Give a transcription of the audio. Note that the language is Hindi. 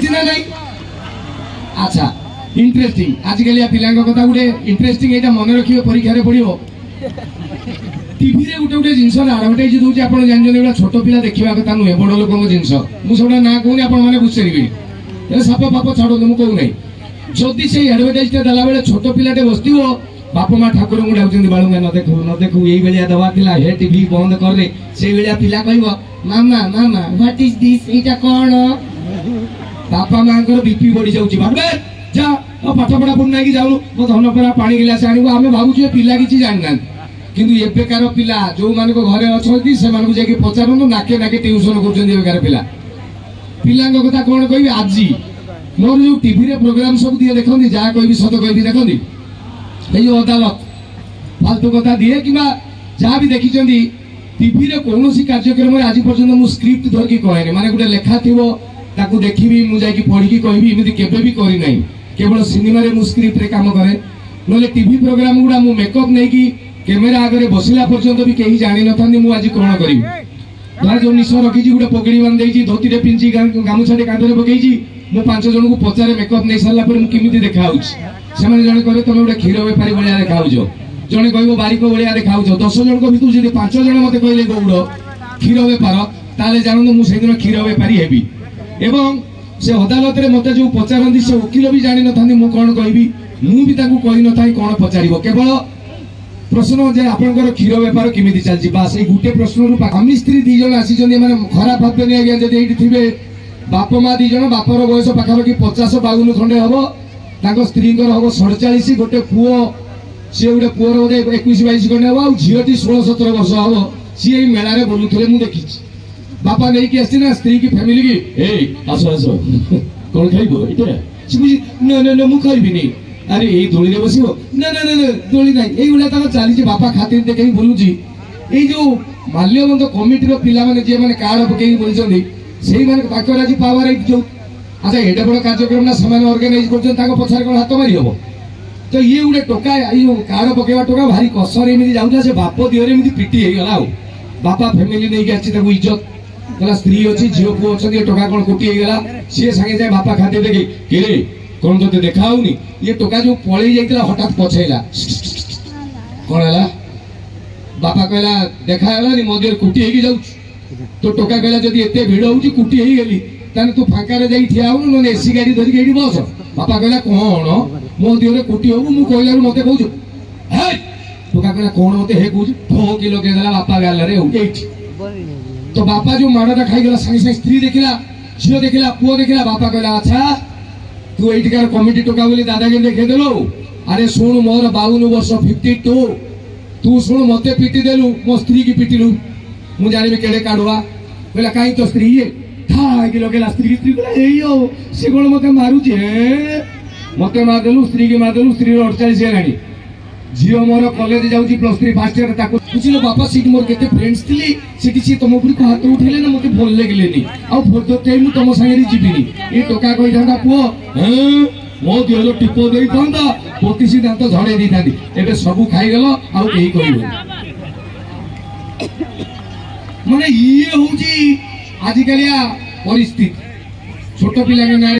अच्छी ना नहीं अच्छा इंटरेस्टिंग आजिकल पिला कथा गोटे इंटरेस्टिंग यहाँ मन रखिए परीक्षा पड़ो टीवी रे गोटे गोटे जिनस आडभर्टाइज दूसरी आप जानते छोट पिला देखा कथा नुहे बड़ लोक जिनस मुझे ना कहूनी आपने बुझे साप फाप छाड़ मुझे कहूना जदि से आडभर्टाइज देला बेले छोट पिलाटे बस बाप माँ ठाकुर को डाउन बालुंगा न देखू ये भाया दवा थिला हे टीवी बंद कर दे से भाया पिला कहबो मामा मामा व्हाट इज दिस एटा कोन बापा माँ बीपी बढ़ी जाउची भाबे जा पाठ पढ़ा पढ़ना कि जाऊ मो धन परा पानी गिलास आनिबो आमे भाबुछु पिला किछि जानना किंतु एबेकार पिला जो मान को घरे अछंती से मान को जाके पचारनु नाके नाके ट्यूशन करछन्ती एबेकार पिला पिलांग कथा कोन कहबी आजी मोर जो टीवी रे प्रोग्राम सब दिए देखंती जा कहबी सत कहबी देखंती ए जो अदालत फालतू कथा दिए कि जहाँ भी देखी टीवी रे कौन कार्यक्रम आज पर्यटन मु स्क्रिप्ट धरकी कहे माने गोटे लेखा थो ताकू देखी मुझे पढ़ी कहबी एमती केबे भी करी नहीं केवल सिनेमा रे मु स्क्रिप्ट रे काम करे नले टीवी प्रोग्राम गुडा मु मेकअप नहीं कि कैमेरा आगे बसला पर्यंत भी कहीं जानी न थांती मु आज कौन करी धर जो निश रखी गोटे पगड़ी बांधे धोती रे पिंची गामुछाटे कांधरे पकई मु 5 जन को पचारे मेकअप नहीं सारा केमी देखा से जड़े कहे तुम गोटे क्षीर बेपारी भाया देखा जड़े कह बारिक भाया देखा 10 जन भर जी 5 जन मत कहले गौड़ क्षीर बेपार ताले जानते मुझे क्षीर बेपारी हेबी एवं से अदालत में मत जो पचारती से वकिल भी जानी न था कौन कहबी मुझे कही न था कौन पचार केवल प्रश्न जे आपंकर क्षीर बेपार केमी चलती बास ये गोटे प्रश्न स्वामी स्त्री 2 जन आसी खराब भावे आज्ञा जब थे बाप माँ 2 जन बापर बयस पाखापाखि 50-52 खंडे हम स्त्री हम 47 गोटे पुओ सी गोटे पुअर बोधे 21-22 खंडे हम आ झीटी 16-17 वर्ष हम सी मेला बोलुले मुझे देखी बापा नहीं आसी ना स्त्री की फैमिली की आस आस कौन खाइब ये मुझे खाइबी अरे यही दोली बस ना ना ना दोली ना ये चली बापा खातिर देखे बोलूची ये जो माल्यबंध कमिटी पिला जी मैंने कार्ड पकई बोलते से आज पावर जो अच्छा एडे बड़ कार्यक्रम ना से अर्गानाइज कर पछार कौन हाथ मारी हम तो ये गोटे टोका कार्ड पकेवा टोका भारी कसर एमती जाऊला से बाप दिहरे एमती पिटी होगा बापा फैमिली नहीं आसी इज्जत कहला स्त्री अच्छी झील पुओ अच्छे टोका कौन कोटी होगा सी सागे जाए बापा खाते देखी कि कौन तो देखा ये टोका जो पलि जाता हठात पछेला कौन है बापा कहला देखा मो देह कुटी हो तो टोका कहला जब एत भिड़ हो कुटी हो गली ताने तू फांकार जा ठिया हो ना एसी गाड़ी धरिक ये बस बापा कहला कौन मो देह कुटी हो मुझे कहला मत कह टोका कहला कौन मत हे कह ठो कि लगे बापा गाल तो बापा जो माड़टा खाईगला सागे सागे स्त्री देखला झील देखला पुओ देखला बापा कहला अच्छा तू ये कमिटी टोका बोली दादागिरी देखदेलु अरे शुणु मोर 52 वर्ष 52 तू शुणु मत पिटी देलु मो स्त्री की पिटिलु मु जानी केड़े काढ़ुआ बोला कहीं तो स्त्री ये कि लगे स्त्री स्त्री सी कौन मत मारुचे मत मारदेलु स्त्री की मारदेलु स्त्री 48 है झील मोर कॉलेज जाऊँगी +3 फास्ट ईयर बुझिल बापा सीट मोर केते फ्रेंड्स थी सीटी सी तुम उपरी हाथ उठेले ना मत भल लगे आर्दर टाइम तुम सागे जीविनी ये टोका कही था पुओ मो देह टीप दे था 25 दांत झड़े दी था एवं सब खाईगल आउ कहीं कह माने ये हूँ आजिकालिया परिस्थिति छोट पिला